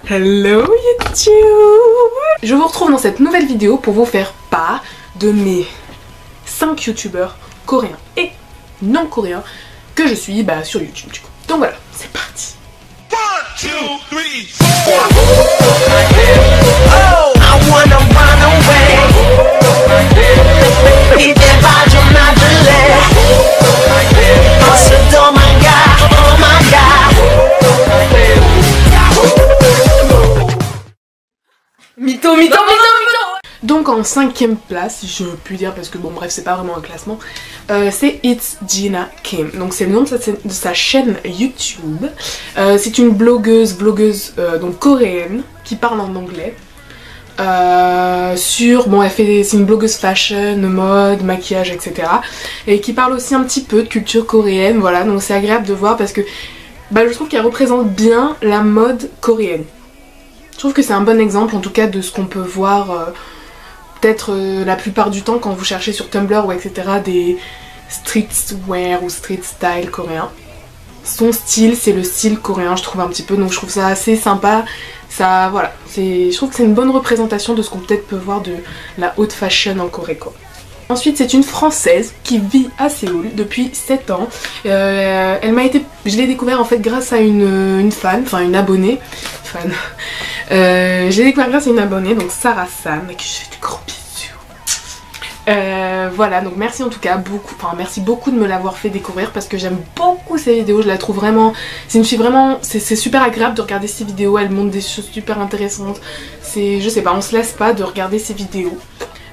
Hello YouTube! Je vous retrouve dans cette nouvelle vidéo pour vous faire part de mes 5 youtubeurs coréens et non coréens que je suis sur YouTube du coup. Donc voilà, c'est parti! 1, 2, 3, 4. Oh, I wanna run away. 이제봐 좀 놔둘래. 벌써 도망가. Oh my god. Mytho, mytho, mytho, mytho! Donc en 5ème place, si je puis dire, parce que bon bref c'est pas vraiment un classement, c'est It's Gina Kim. Donc c'est le nom de sa chaîne YouTube. C'est une vlogueuse donc coréenne qui parle en anglais. C'est une blogueuse fashion, mode, maquillage, etc. Et qui parle aussi un petit peu de culture coréenne, voilà, donc c'est agréable de voir parce que je trouve qu'elle représente bien la mode coréenne. Je trouve que c'est un bon exemple en tout cas de ce qu'on peut voir peut-être la plupart du temps quand vous cherchez sur Tumblr ou etc. des streetwear ou street style coréen. Son style c'est le style coréen je trouve un petit peu, donc je trouve ça assez sympa. Ça, voilà, je trouve que c'est une bonne représentation de ce qu'on peut-être peut voir de la haute fashion en Corée quoi. Ensuite c'est une française qui vit à Séoul depuis 7 ans. Je l'ai découvert en fait grâce à une fan, enfin une abonnée. Je l'ai découvert grâce à une abonnée, donc Sarah Sam, à qui je fais du gros bisous. Voilà, donc merci en tout cas merci beaucoup de me l'avoir fait découvrir parce que j'aime beaucoup ses vidéos, je la trouve vraiment, c'est une fille vraiment, c'est super agréable de regarder ses vidéos, elle montre des choses super intéressantes, je sais pas, on se lasse pas de regarder ses vidéos.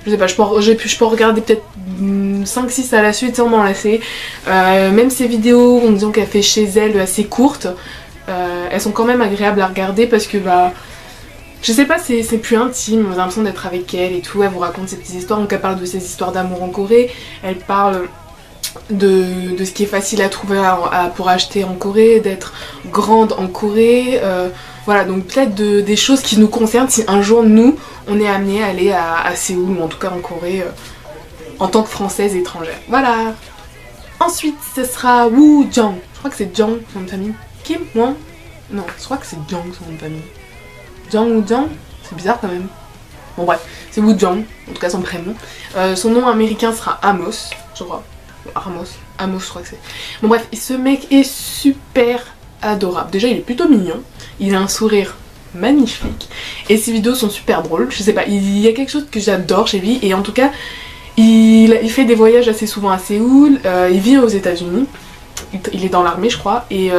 Je sais pas, je peux regarder peut-être 5-6 à la suite sans m'en lasser. Même ses vidéos, disons qu'elle fait chez elle assez courtes, elles sont quand même agréables à regarder parce que je sais pas, c'est plus intime, on a l'impression d'être avec elle et tout, elle vous raconte ses petites histoires, donc elle parle de ses histoires d'amour en Corée, elle parle de ce qui est facile à trouver pour acheter en Corée, d'être grande en Corée, voilà, donc peut-être des choses qui nous concernent si un jour nous on est amené à aller à Séoul ou en tout cas en Corée en tant que française étrangère. Voilà. Ensuite ce sera Woo Jung, je crois que c'est Jung son nom de famille. Kim, moi non, je crois que c'est Jung son nom de famille. Jung ou Jung, c'est bizarre quand même. Bon bref, c'est Woo Jung, en tout cas son prénom. Son nom américain sera Amos, je crois. Amos je crois que c'est. Bon bref, ce mec est super adorable. Déjà il est plutôt mignon, il a un sourire magnifique et ses vidéos sont super drôles. Je sais pas, il y a quelque chose que j'adore chez lui et en tout cas il fait des voyages assez souvent à Séoul, il vit aux États-Unis, il est dans l'armée je crois et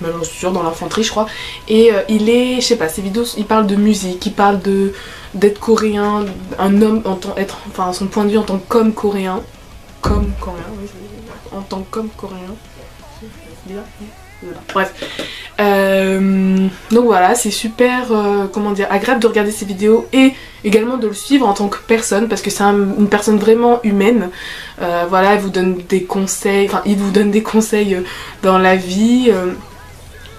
j'en suis sûre dans l'infanterie je crois et je sais pas, ses vidéos il parle de musique, il parle d'être coréen, un homme son point de vue en tant qu'homme coréen, en tant qu'homme coréen. Bref, donc voilà, c'est super comment dire, agréable de regarder ses vidéos et également de le suivre en tant que personne parce que c'est une personne vraiment humaine. Voilà, il vous donne des conseils, dans la vie.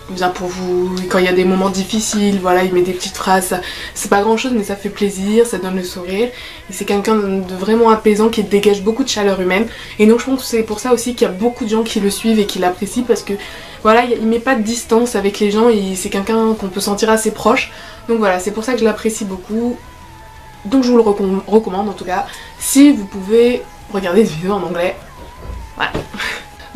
Bien pour vous, quand il y a des moments difficiles, voilà, il met des petites phrases, c'est pas grand chose mais ça fait plaisir, ça donne le sourire. Et c'est quelqu'un de vraiment apaisant qui dégage beaucoup de chaleur humaine. Et donc je pense que c'est pour ça aussi qu'il y a beaucoup de gens qui le suivent et qui l'apprécient parce que voilà, il met pas de distance avec les gens et c'est quelqu'un qu'on peut sentir assez proche. Donc voilà, c'est pour ça que je l'apprécie beaucoup. Donc je vous le recommande en tout cas, si vous pouvez regarder des vidéos en anglais. Voilà.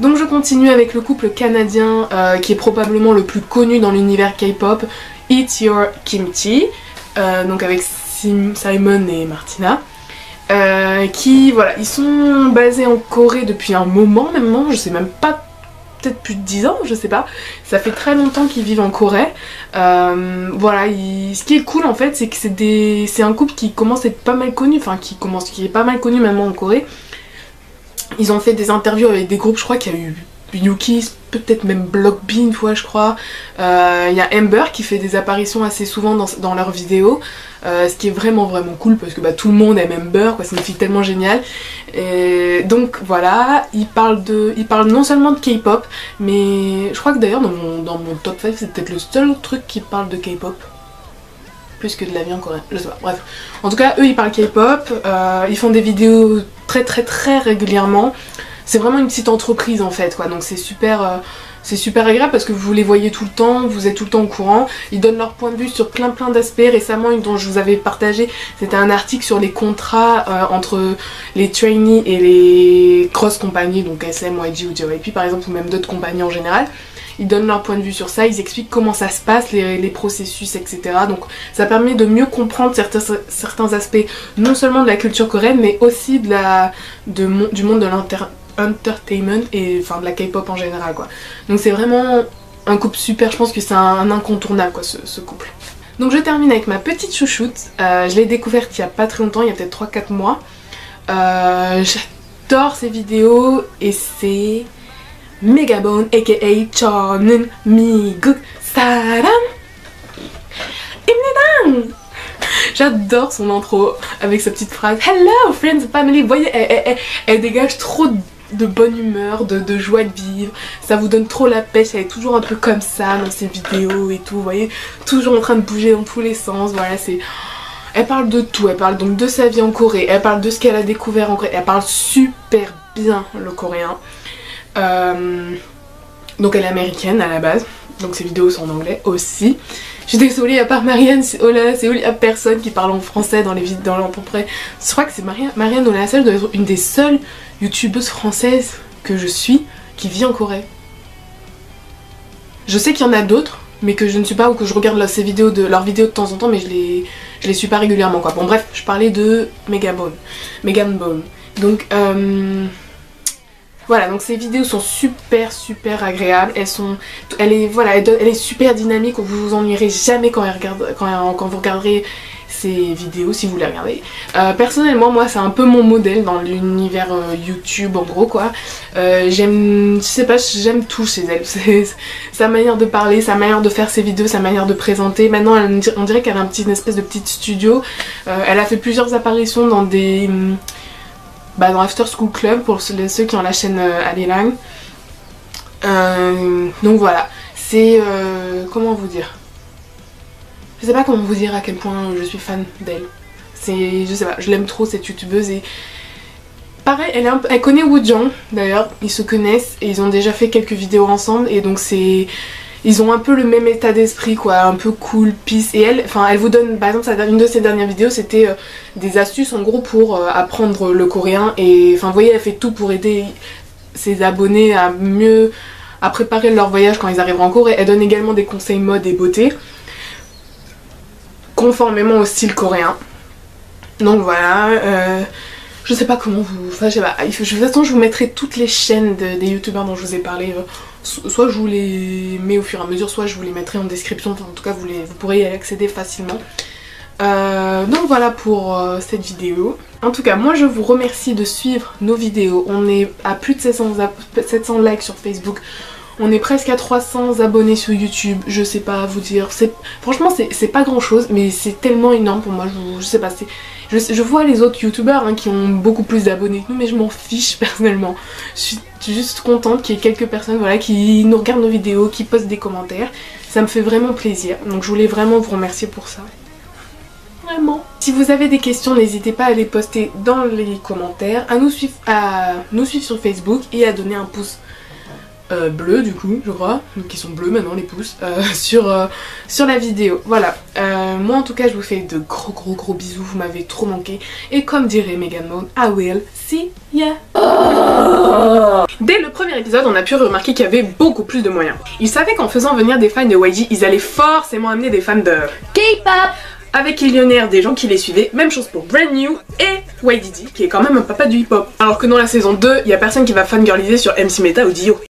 Donc je continue avec le couple canadien qui est probablement le plus connu dans l'univers K-pop, Eat Your Kimchi, donc avec Simon et Martina, voilà, ils sont basés en Corée depuis un moment maintenant, je sais même pas, peut-être plus de 10 ans, je sais pas, ça fait très longtemps qu'ils vivent en Corée. Voilà, ce qui est cool en fait, c'est que c'est un couple qui commence à être pas mal connu, qui est pas mal connu maintenant en Corée. Ils ont fait des interviews avec des groupes, je crois qu'il y a eu Yuki, peut-être même Block B une fois je crois. Il y a Ember qui fait des apparitions assez souvent dans leurs vidéos. Ce qui est vraiment cool parce que tout le monde aime Ember, quoi, c'est une fille tellement géniale. Et donc voilà, ils parlent non seulement de K-pop, mais je crois que d'ailleurs dans mon top 5 c'est peut-être le seul truc qui parle de K-pop. Plus que de la vie en Corée, je sais pas, bref. En tout cas, eux ils parlent K-pop, ils font des vidéos très régulièrement. c'est vraiment une petite entreprise en fait quoi, donc c'est super agréable parce que vous les voyez tout le temps, vous êtes tout le temps au courant. Ils donnent leur point de vue sur plein d'aspects. Récemment, dont je vous avais partagé, c'était un article sur les contrats entre les trainees et les cross compagnies, donc SM, YG ou JYP par exemple, ou même d'autres compagnies en général. Ils donnent leur point de vue sur ça, ils expliquent comment ça se passe, les processus, etc. Donc ça permet de mieux comprendre certains aspects, non seulement de la culture coréenne, mais aussi du monde de l'entertainment et enfin de la K-pop en général quoi. Donc c'est vraiment un couple super, je pense que c'est un incontournable quoi ce couple. Donc je termine avec ma petite chouchoute, je l'ai découverte il y a pas très longtemps, il y a peut-être 3-4 mois. J'adore ses vidéos et c'est Megabone aka 저는 미국 사람 입니다. J'adore son intro avec sa petite phrase Hello friends and family. Vous voyez, elle dégage trop de bonne humeur, de joie de vivre. Ça vous donne trop la pêche. Elle est toujours un peu comme ça dans ses vidéos et tout. Vous voyez, toujours en train de bouger dans tous les sens. Voilà, c'est... Elle parle de tout. Elle parle donc de sa vie en Corée. Elle parle de ce qu'elle a découvert en Corée. Elle parle super bien le coréen. Donc elle est américaine à la base. Donc ses vidéos sont en anglais aussi. Je suis désolée, à part Marianne, oh là là, c'est où il y a personne qui parle en français dans les vidéos, dans l'emploi. Je crois que c'est Marianne Olasel, doit être une des seules youtubeuses françaises que je suis qui vit en Corée. Je sais qu'il y en a d'autres, mais que je ne suis pas, ou que je regarde leurs vidéos de temps en temps, mais je les suis pas régulièrement quoi. Bon bref, je parlais de Megabone. Donc voilà, donc ces vidéos sont super agréables, elle est super dynamique, vous vous ennuierez jamais quand vous regarderez ces vidéos si vous les regardez. Personnellement moi c'est un peu mon modèle dans l'univers YouTube en gros quoi. J'aime tout chez elle, sa manière de parler, sa manière de faire ses vidéos, sa manière de présenter. Maintenant on dirait qu'elle a une espèce de petit studio. Elle a fait plusieurs apparitions dans des... dans After School Club pour ceux qui ont la chaîne Alilang. Donc voilà, c'est... comment vous dire? Je sais pas comment vous dire à quel point je suis fan d'elle. Je sais pas, je l'aime trop cette youtubeuse et... Pareil, elle connaît Woojang d'ailleurs, ils se connaissent et ils ont déjà fait quelques vidéos ensemble et donc c'est... Ils ont un peu le même état d'esprit quoi, un peu cool, peace. Et elle vous donne, par exemple une de ses dernières vidéos c'était des astuces en gros pour apprendre le coréen. Et enfin vous voyez, elle fait tout pour aider ses abonnés à préparer leur voyage quand ils arriveront en Corée. Elle donne également des conseils mode et beauté, conformément au style coréen. Donc voilà, je sais pas comment vous... Enfin je sais pas, de toute façon je vous mettrai toutes les chaînes des youtubeurs dont je vous ai parlé. Soit je vous les mets au fur et à mesure, soit je vous les mettrai en description, enfin en tout cas vous pourrez y accéder facilement. Donc voilà pour cette vidéo. En tout cas moi je vous remercie de suivre nos vidéos. On est à plus de 700 likes sur Facebook. On est presque à 300 abonnés sur YouTube, je sais pas vous dire, franchement c'est pas grand chose mais c'est tellement énorme pour moi, je sais pas, je vois les autres youtubeurs qui ont beaucoup plus d'abonnés que nous mais je m'en fiche personnellement. Je suis juste contente qu'il y ait quelques personnes voilà, qui nous regardent nos vidéos, qui postent des commentaires, ça me fait vraiment plaisir, donc je voulais vraiment vous remercier pour ça. Vraiment. Si vous avez des questions, n'hésitez pas à les poster dans les commentaires, à nous suivre sur Facebook et à donner un pouce bleu du coup je crois, donc ils sont bleus maintenant les pouces sur la vidéo. Voilà, moi en tout cas je vous fais de gros bisous, vous m'avez trop manqué et comme dirait Megabone, I will see ya. Dès le premier épisode on a pu remarquer qu'il y avait beaucoup plus de moyens. Ils savaient qu'en faisant venir des fans de YG ils allaient forcément amener des fans de K-pop. Avec Illionnaire, des gens qui les suivaient, même chose pour Brand New et YDD qui est quand même un papa du hip hop. Alors que dans la saison 2, il y a personne qui va fangirliser sur MC Meta ou Dio.